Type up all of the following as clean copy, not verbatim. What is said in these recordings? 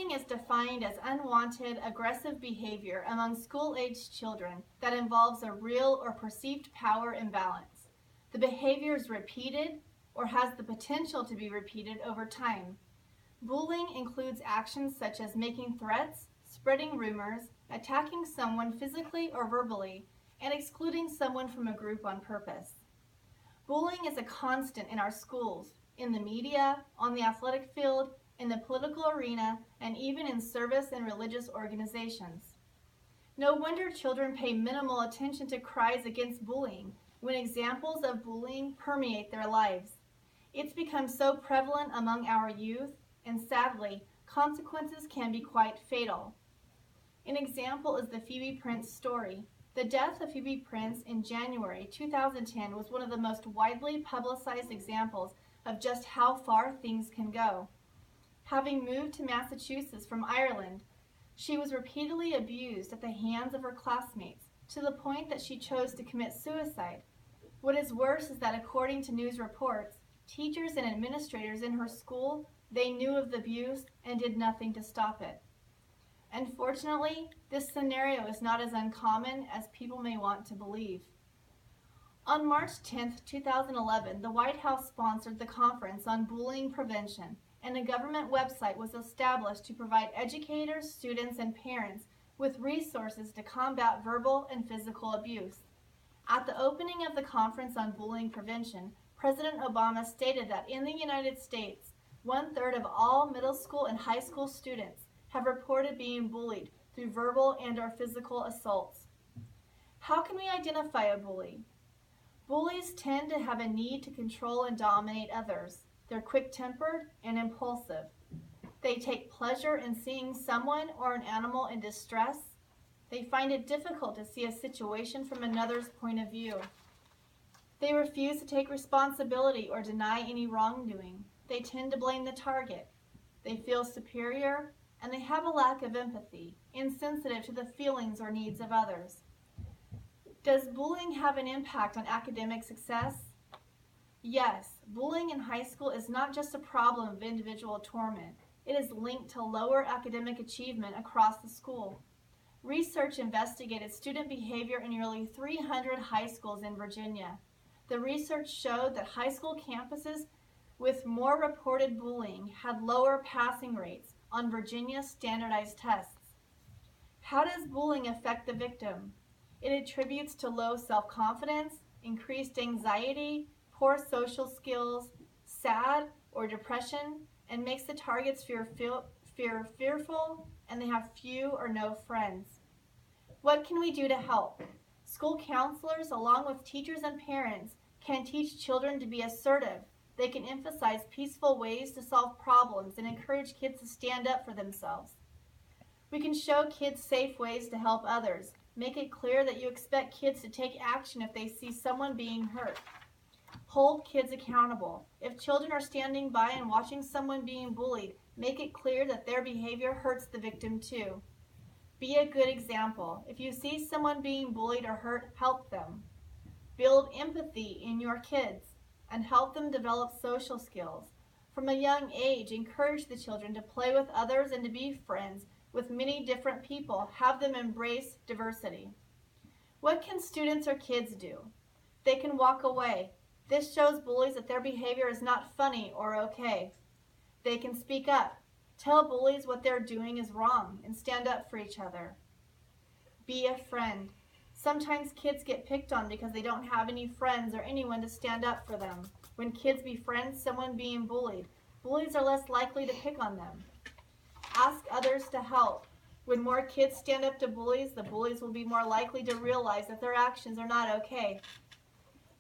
Bullying is defined as unwanted, aggressive behavior among school-aged children that involves a real or perceived power imbalance. The behavior is repeated or has the potential to be repeated over time. Bullying includes actions such as making threats, spreading rumors, attacking someone physically or verbally, and excluding someone from a group on purpose. Bullying is a constant in our schools, in the media, on the athletic field, in the political arena, and even in service and religious organizations. No wonder children pay minimal attention to cries against bullying when examples of bullying permeate their lives. It's become so prevalent among our youth, and sadly, consequences can be quite fatal. An example is the Phoebe Prince story. The death of Phoebe Prince in January 2010 was one of the most widely publicized examples of just how far things can go. Having moved to Massachusetts from Ireland, she was repeatedly abused at the hands of her classmates to the point that she chose to commit suicide. What is worse is that according to news reports, teachers and administrators in her school, they knew of the abuse and did nothing to stop it. Unfortunately, this scenario is not as uncommon as people may want to believe. On March 10, 2011, the White House sponsored the Conference on Bullying Prevention, and a government website was established to provide educators, students, and parents with resources to combat verbal and physical abuse. At the opening of the Conference on Bullying Prevention, President Obama stated that in the United States, 1/3 of all middle school and high school students have reported being bullied through verbal and/or physical assaults. How can we identify a bully? Bullies tend to have a need to control and dominate others. They're quick-tempered and impulsive. They take pleasure in seeing someone or an animal in distress. They find it difficult to see a situation from another's point of view. They refuse to take responsibility or deny any wrongdoing. They tend to blame the target. They feel superior, and they have a lack of empathy, insensitive to the feelings or needs of others. Does bullying have an impact on academic success? Yes, bullying in high school is not just a problem of individual torment. It is linked to lower academic achievement across the school. Research investigated student behavior in nearly 300 high schools in Virginia. The research showed that high school campuses with more reported bullying had lower passing rates on Virginia's standardized tests. How does bullying affect the victim? It attributes to low self-confidence, increased anxiety, poor social skills, sad or depression, and makes the targets fearful, and they have few or no friends. What can we do to help? School counselors, along with teachers and parents, can teach children to be assertive. They can emphasize peaceful ways to solve problems and encourage kids to stand up for themselves. We can show kids safe ways to help others. Make it clear that you expect kids to take action if they see someone being hurt. Hold kids accountable. If children are standing by and watching someone being bullied, make it clear that their behavior hurts the victim too. Be a good example. If you see someone being bullied or hurt, help them. Build empathy in your kids and help them develop social skills. From a young age, encourage the children to play with others and to be friends with many different people. Have them embrace diversity. What can students or kids do? They can walk away. This shows bullies that their behavior is not funny or okay. They can speak up. Tell bullies what they're doing is wrong and stand up for each other. Be a friend. Sometimes kids get picked on because they don't have any friends or anyone to stand up for them. When kids befriend someone being bullied, bullies are less likely to pick on them. Ask others to help. When more kids stand up to bullies, the bullies will be more likely to realize that their actions are not okay.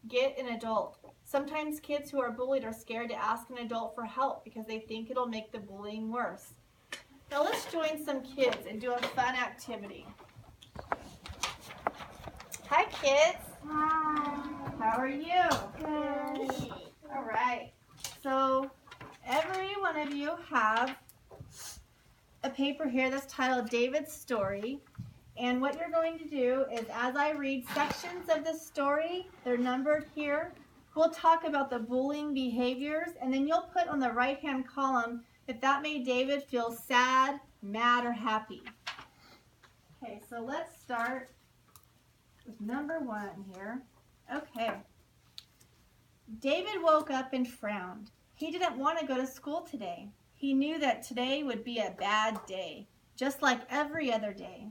Get an adult. Sometimes kids who are bullied are scared to ask an adult for help because they think it'll make the bullying worse. Now let's join some kids and do a fun activity. Hi kids. Hi. How are you? Good. All right. So every one of you have a paper here that's titled David's Story. And what you're going to do is, as I read sections of the story, they're numbered here, we'll talk about the bullying behaviors, and then you'll put on the right-hand column if that made David feel sad, mad, or happy. Okay, so let's start with number 1 here. Okay. David woke up and frowned. He didn't want to go to school today. He knew that today would be a bad day, just like every other day.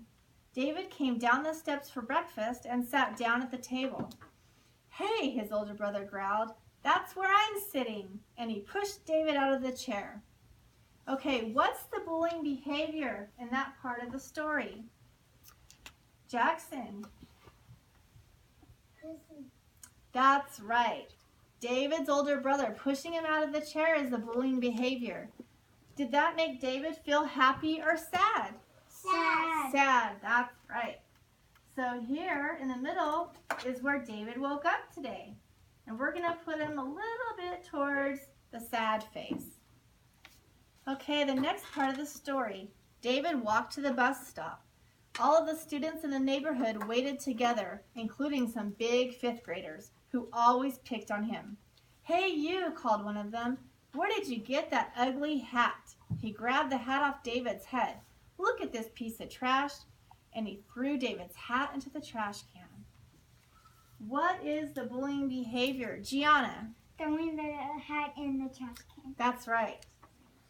David came down the steps for breakfast and sat down at the table. "Hey," his older brother growled, "that's where I'm sitting," and he pushed David out of the chair. Okay, what's the bullying behavior in that part of the story? Jackson. That's right. David's older brother pushing him out of the chair is the bullying behavior. Did that make David feel happy or sad? Sad. Sad, that's right. So here in the middle is where David woke up today. And we're going to put him a little bit towards the sad face. Okay, the next part of the story. David walked to the bus stop. All of the students in the neighborhood waited together, including some big 5th graders who always picked on him. "Hey you," called one of them. "Where did you get that ugly hat?" He grabbed the hat off David's head. "Look at this piece of trash." And he threw David's hat into the trash can. What is the bullying behavior? Gianna. Throwing the hat in the trash can. That's right.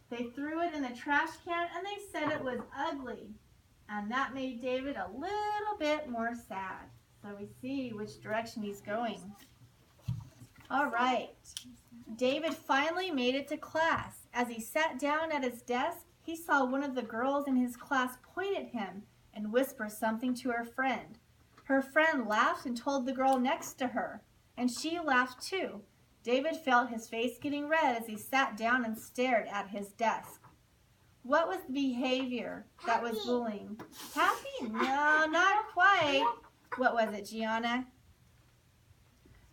They threw it in the trash can and they said it was ugly. And that made David a little bit more sad. So we see which direction he's going. All right. David finally made it to class. As he sat down at his desk, he saw one of the girls in his class point at him and whisper something to her friend. Her friend laughed and told the girl next to her, and she laughed too. David felt his face getting red as he sat down and stared at his desk. What was the behavior that was bullying? Happy? No, not quite. What was it, Gianna?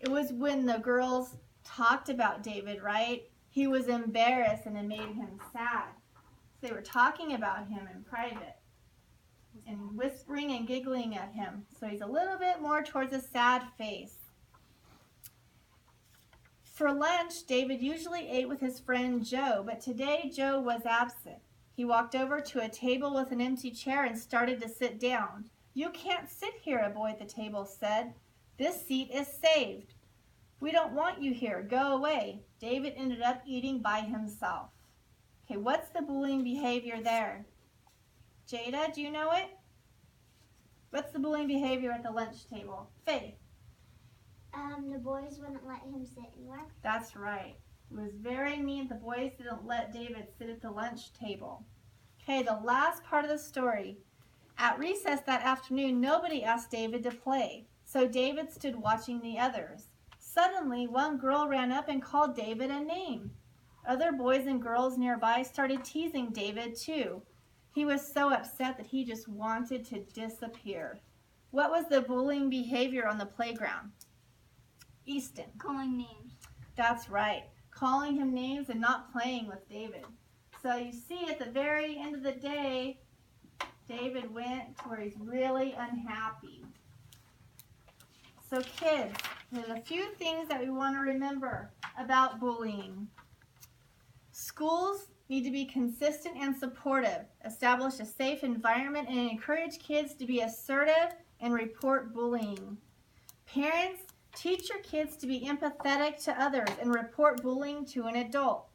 It was when the girls talked about David, right? He was embarrassed and it made him sad. So they were talking about him in private and whispering and giggling at him. So he's a little bit more towards a sad face. For lunch, David usually ate with his friend Joe, but today Joe was absent. He walked over to a table with an empty chair and started to sit down. "You can't sit here," a boy at the table said. "This seat is saved." "We don't want you here. Go away." David ended up eating by himself. Okay, what's the bullying behavior there? Jada, do you know it? What's the bullying behavior at the lunch table? Faith. The boys wouldn't let him sit anywhere. That's right. It was very mean. The boys didn't let David sit at the lunch table. Okay, the last part of the story. At recess that afternoon, nobody asked David to play, so David stood watching the others. Suddenly, one girl ran up and called David a name. Other boys and girls nearby started teasing David too. He was so upset that he just wanted to disappear. What was the bullying behavior on the playground? Easton. Calling names. That's right. Calling him names and not playing with David. So you see at the very end of the day, David went to where he's really unhappy. So kids, there's a few things that we want to remember about bullying. Schools need to be consistent and supportive, establish a safe environment, and encourage kids to be assertive and report bullying. Parents, teach your kids to be empathetic to others and report bullying to an adult.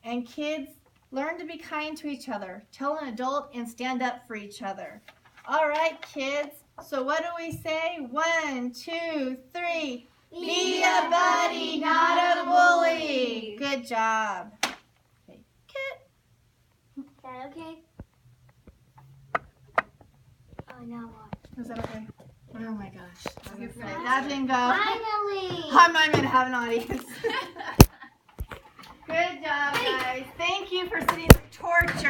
And kids, learn to be kind to each other. Tell an adult and stand up for each other. All right, kids. So what do we say? 1, 2, 3. Be a buddy, not a bully. Good job. Okay. Kit. Is that okay? Oh, now what? Is that okay? Oh my gosh. That didn't go. Finally! I'm going to have an audience. Good job, guys. Thank you for sitting torch